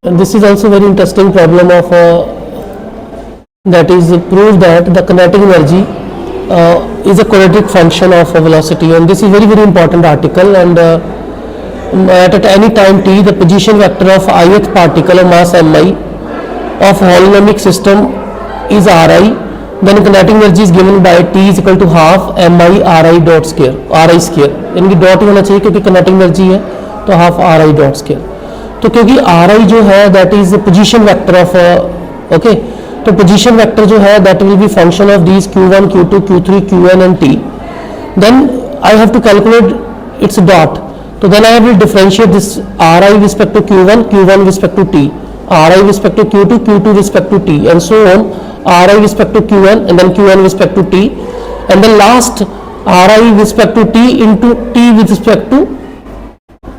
And this is also very interesting problem of that is prove that the kinetic energy is a quadratic function of a velocity, and this is very important article. And at any time t, the position vector of ith particle of mass mi of holonomic system is ri, then kinetic energy is given by t is equal to half mi ri dot square, ri square, इनकी dot ही होना चाहिए क्योंकि kinetic energy है, तो half ri dot square. तो क्योंकि ri जो है that is position vector of okay, तो पोजीशन वेक्टर जो है that will be function of these q1 q2 q3 qn and t. Then I have to calculate its dot, तो then I will differentiate this ri respect to q1 q1 respect to t, ri respect to q2 q2 respect to t and so on, ri respect to qn and then qn respect to t and then last ri respect to t into t with respect to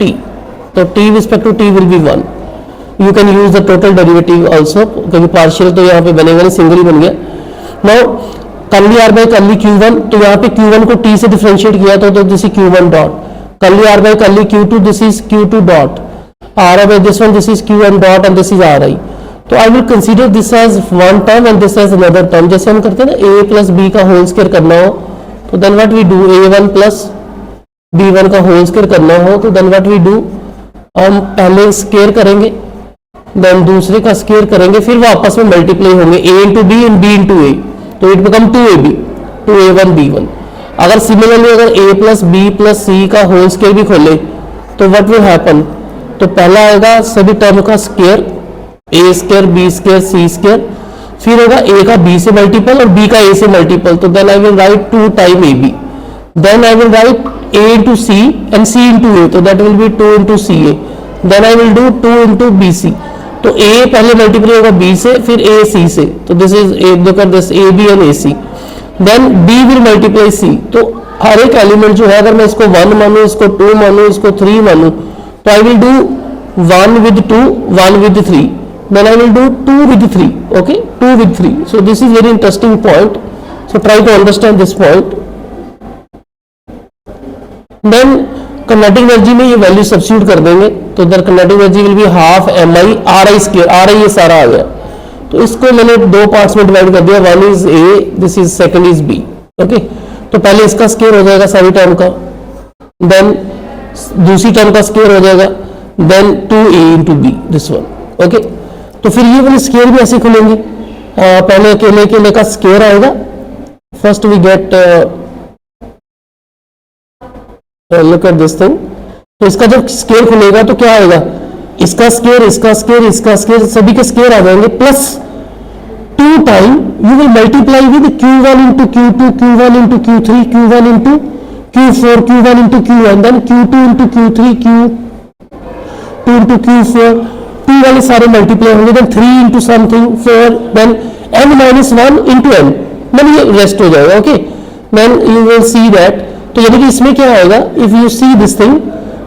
t. तो t respect to t will be 1. You can use the total derivative also, क्योंकि partial तो यहाँ पे बनेगा नहीं, single ही बन गया. Now curly r by curly q1, तो यहाँ पे q1 को t से डिफरेंशिएट किया तो this is q1 dot, curly r by curly q2 this is q2 dot, r by this one this is q1 dot and this is ri. तो I will consider this as one term and this as another term. जैसे हम करते हैं ना a plus b का whole square करना हो, तो then what we do, a1 plus b1 का होल स्क्वायर करना हो, तो देन व्हाट वी डू, हम पहले स्क्वायर करेंगे, देन दूसरे का स्क्वायर करेंगे, फिर वो आपस में मल्टीप्लाई होंगे, a into B and b into A, तो it become 2ab 2a1 b1. अगर सिमिलरली अगर a plus b plus c का होल स्क्वायर भी खोले तो व्हाट विल हैपन, तो पहला आएगा सभी टर्म का square, a square b square c square, फिर होगा a का b से मल्टीपल और b का a से मल्टीपल, तो then I will write 2 time ab, then I will write a into c and c into a, तो that will be 2 into ca, then I will do 2 into bc, तो a पहले multiply होगा b से, फिर a c से, तो this is a, look at this a b and a c, then b will multiply c. तो हर एक element जो है अगर मैं इसको 1 मानूं, इसको 2 मानूं, इसको 3 मानूं, तो I will do 1 with 2 1 with 3, then I will do 2 with 3, okay, 2 with 3. So this is very interesting point, so try to understand this point. Then kinetic energy में ये वैल्यू सब्स्टिट्यूट कर देंगे, तो there kinetic energy will be half mi ri square, ri ये सारा आ गया, तो इसको मैंने दो पार्ट्स में डिवाइड कर दिया, one is a this is second is b, okay. तो पहले इसका स्क्वायर हो जाएगा सारी टर्म का, देन दूसरी टर्म का स्क्वायर हो जाएगा, then 2a into b this one, okay. तो फिर ये वाले स्क्वायर भी ऐसे खुलेंगे, पहले अकेले का स्क्वायर आएगा, first we get look at this thing. तो इसका जब स्क्वायर खुलेगा तो क्या आएगा, इसका स्क्वायर इसका स्क्वायर इसका स्क्वायर सभी के स्क्वायर आ जाएंगे, plus 2 time you will multiply with q1 into q2 q1 into q3 q1 into q4 q1 into q1, then q2 into q3 q2 into q4, 2 वाले सारे मल्टीप्लाई होंगे, then 3 into something 4, then n minus 1 into n, then ये rest हो जाएगा, okay. Then you will see that, तो यानी कि इसमें क्या आएगा, if you see this thing,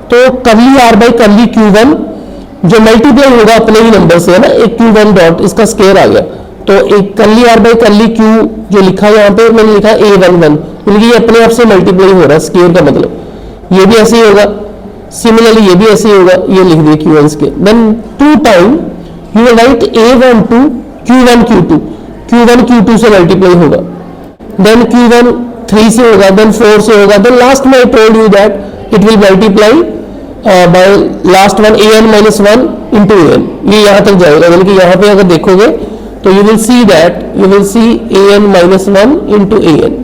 तो curly r by curly q1 जो मल्टीप्लाई होगा अपने ही नंबर से, है ना, एक q1 डॉट इसका स्क्वायर आ गया, तो एक curly r by curly q जो लिखा है यहाँ पे मैंने लिखा a11, यानी ये अपने आप से मल्टीप्लाई हो रहा है स्क्वायर का मतलब, ये भी ऐसे ही होगा, सिमिलरली ये भी ऐसे ही होगा, ये लिख दिया q1 square, then 2 time you will write a12 q1 q2 q1 q2 से मल्टीप्लाई होगा, देन q1 3 से होगा, देन 4 से होगा, देन लास्ट में I told you that it will multiply by last one an minus 1 into an, ये यहाँ तक जाएगा, यानी कि यहाँ पे अगर देखोगे तो you will see that you will C an minus 1 into an,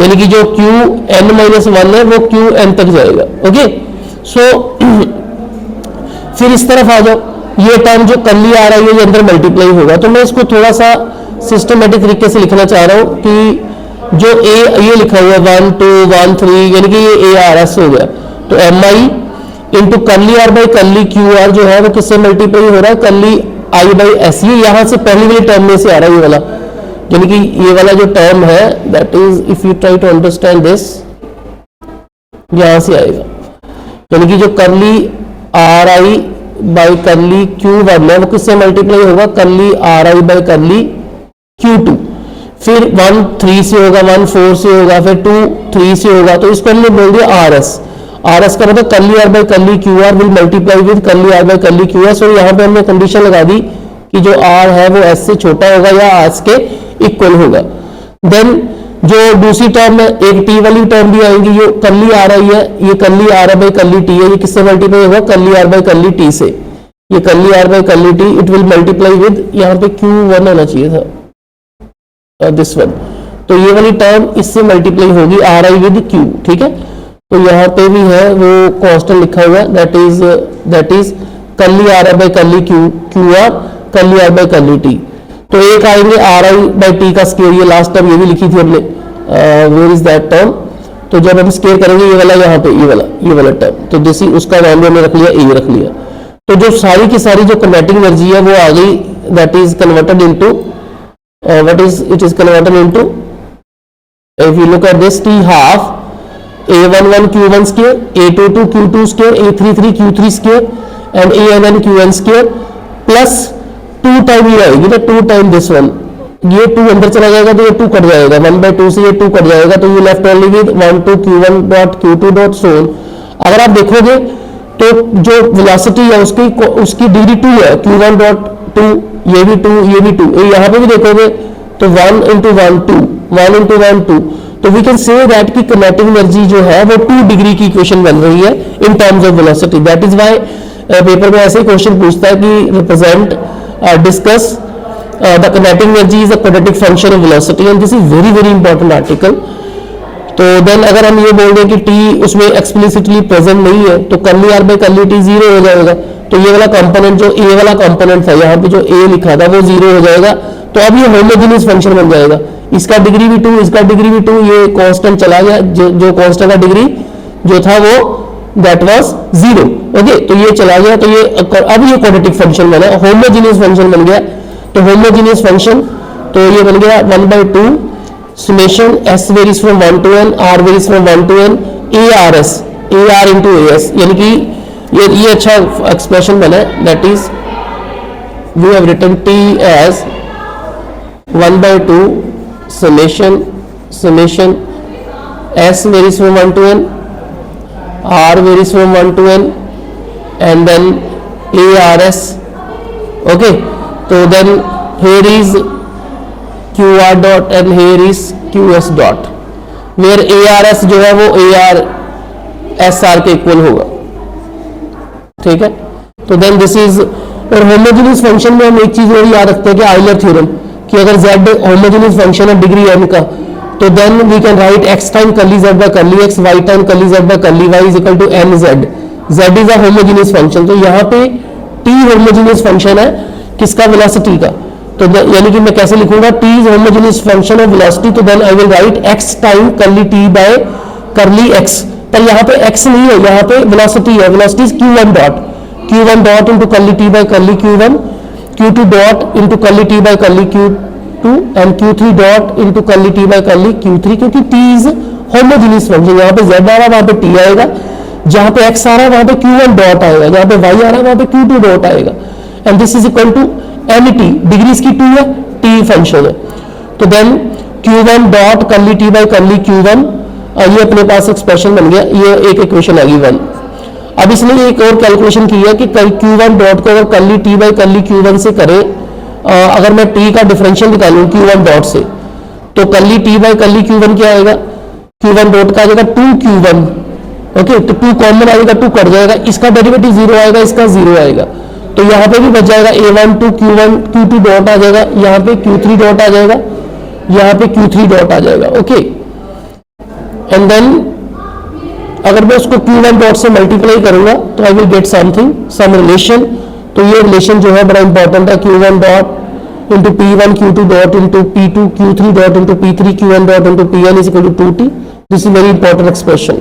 यानी कि जो qn माइनस 1 है वो qn तक जाएगा, ओके. सो फिर इस तरफ आ जाओ, ये टर्म जो कर्ली आ रहा है ये अंदर मल्टीप्लाई होगा, तो मैं इसको थोड़ा सा सिस्टमेटिक तरीके से लिखना चाह रहा हूँ कि जो a ये लिखा हुआ है 1 2 1 3, यानी कि ये a r s हो गया, तो mi into curly r by curly Q are जो है वो किससे मल्टीप्लाई हो रहा है, कर्ली i बाई s, ये यहाँ से पहली वाली टर्म में से आ रहा है ये वाला, यानी कि ये वाला जो टर्म है that is if you try to understand this, यहाँ से आएगा, यानी कि जो curly ri by curly q1 है वो किससे मल्टीप्लाई होगा, curly ri by curly q2, फिर 1 3 से होगा, 1 4 से होगा, फिर 2 3 से होगा, तो इसको हमने बोल दिया आर एस. आर एस का मतलब curly R by curly Q R will multiply with curly R by curly Q S, और यहाँ पे हमने कंडीशन लगा दी कि जो आर है वो एस से छोटा होगा या एस के इक्वल होगा। देन जो दूसरी टर्म है, एक टी वाली टर्म भी आएंगी, ये कर्ली आर आई है, ये curly R by curly T है, ये किससे मल्टीप्लाई होगा, curly R by curly T से, ये curly R by curly T, it will multiply with, यहाँ पे क्यू वन होना चाहिए था, दिस वन, तो ये वाली टर्म इससे मल्टीप्लाई होगी आर आई विद क्यू, ठीक है। तो यहाँ पे भी है वो कांस्टेंट लिखा हुआ, that is curly R by curly Q, Q R curly R by curly T. तो एक आएंगे आर आई बाई टी का स्केयर, ये लास्ट टर्म ये भी लिखी थी हमने, वेयर इज दैट टर्म, तो जब हम स्केयर करेंगे ये वाला यहाँ पे ये वाला टर्म, तो जैसे उसका वैल्यू हमने रख लिया, ए रख लिया, तो जो सारी की सारी जो कन्वर्टिंग एनर्जी है वो आ गई, that is converted into what is it is converted into, if you look at this, T half A11 Q1 square, A22 Q2 square, A33 Q3 square and ANN QN square plus 2 time ये आएगी ना, 2 time this one, ये 2 अंदर चला जाएगा तो ये 2 cut जाएगा, 1/2 से ये 2 कट जाएगा, तो ये left only with 1 2 Q1 dot Q2 dot so on. अगर आप देखोगे तो जो वेलोसिटी है उसकी डिग्री 2 है, Q1 डॉट 2, ये भी 2, ये भी 2, यहाँ पे भी देखोगे तो 1 into 1 2, 1 into 1 2, तो वी कैन से दैट की किनेटिक एनर्जी जो है वो 2 डिग्री की इक्वेशन बन रही है in terms of velocity. That is why paper में ऐसे क्वेश्चन पूछता है कि represent discuss the kinetic energy is a quadratic function of velocity, and this is very very important article. तो देन अगर हम ये बोल दें कि टी उसमें एक्सप्लिसिटली प्रेजेंट नहीं है तो curly R by curly T 0 हो जाएगा, तो ये वाला कंपोनेंट जो ए वाला कंपोनेंट था, यहाँ पे जो ए लिखा था वो 0 हो जाएगा, तो अब ये होमोजेनियस फंक्शन बन जाएगा, इसका डिग्री भी 2, इसका डिग्री भी 2, ये कांस्टेंट चला गया, जो कांस्टेंट का डिग्री जो था वो दैट वाज 0, ओके, तो ये चला गया, तो ये अब ये क्वाड्रेटिक फंक्शन बना, होमोजेनियस फंक्शन बन गया, तो होमोजेनियस फंक्शन, तो ये बन गया 1/2 summation s varies from 1 to n, r varies from 1 to n, ars, ar into as, यानी कि ये अच्छा एक्सप्रेशन बना है, that is we have written t as 1/2 summation s varies from 1 to n, r varies from 1 to n, and then ars, okay, so then here is QR dot and here is QS dot, where ARS जो है वो AR SR के equal होगा, ठीक है। तो then this is, और homogeneous function में हम एक चीज और याद रखते हैं कि आइलर थ्योरम, कि अगर Z होमोजेनियस फंक्शन है डिग्री n का, तो then we can write x time curly z by curly x, y time curly z by curly y is equal to nz, z is a homogeneous function, तो यहाँ पे t homogeneous function है किसका, velocity का, तो यानी कि मैं कैसे लिखूंगा, t is homogeneous function of velocity, तो then I will write x time curly t by curly x, पर यहाँ पे x नहीं है, यहाँ पे वेलोसिटी है, velocity is q1 dot into curly t by curly q1, q2 dot into curly t by curly q2 and q3 dot into curly t by curly q3, क्योंकि t is homogeneous function, यहाँ पे z आ रहा है वहां पे t आएगा, जहां पे x आ रहा है वहां पे q1 डॉट आएगा, जहां पे y आ रहा है वहां पे q2 डॉट आएगा, and this is equal to any T, degree इसकी 2 है, टी फंक्शन है, तो then q1 dot curly t by curly q1, ये अपने पास एक्सप्रेशन बन गया, ये एक इक्वेशन आ गई 1। अब इसने एक और कैलकुलेशन की है कि q1 डॉट को अगर curly t by curly q1 से करें, अगर मैं t का डिफरेंशियल निकालूं q1 डॉट से, तो curly t by curly q1 क्या आएगा, q1 डॉट का आ जाएगा 2q1, ओके, तो 2 कॉमन आएगा, 2 कट जाएगा, इसका डेरिवेटिव 0 आएगा, इसका 0 आएगा, तो यहाँ पे भी बच जाएगा a1 to q1 q2 dot आ जाएगा, यहाँ पे q3 डॉट आ जाएगा, यहाँ पे q3 डॉट आ जाएगा, ओके, एंड देन अगर मैं उसको q1 डॉट से मल्टीप्लाई करूंगा तो I will get something, some relation, तो ये रिलेशन जो है बड़ा इंपॉर्टेंट है, q1 dot into p1 q2 dot into p2 q3 dot into p3 q1 dot into pn is equal to 2t, this is very important expression.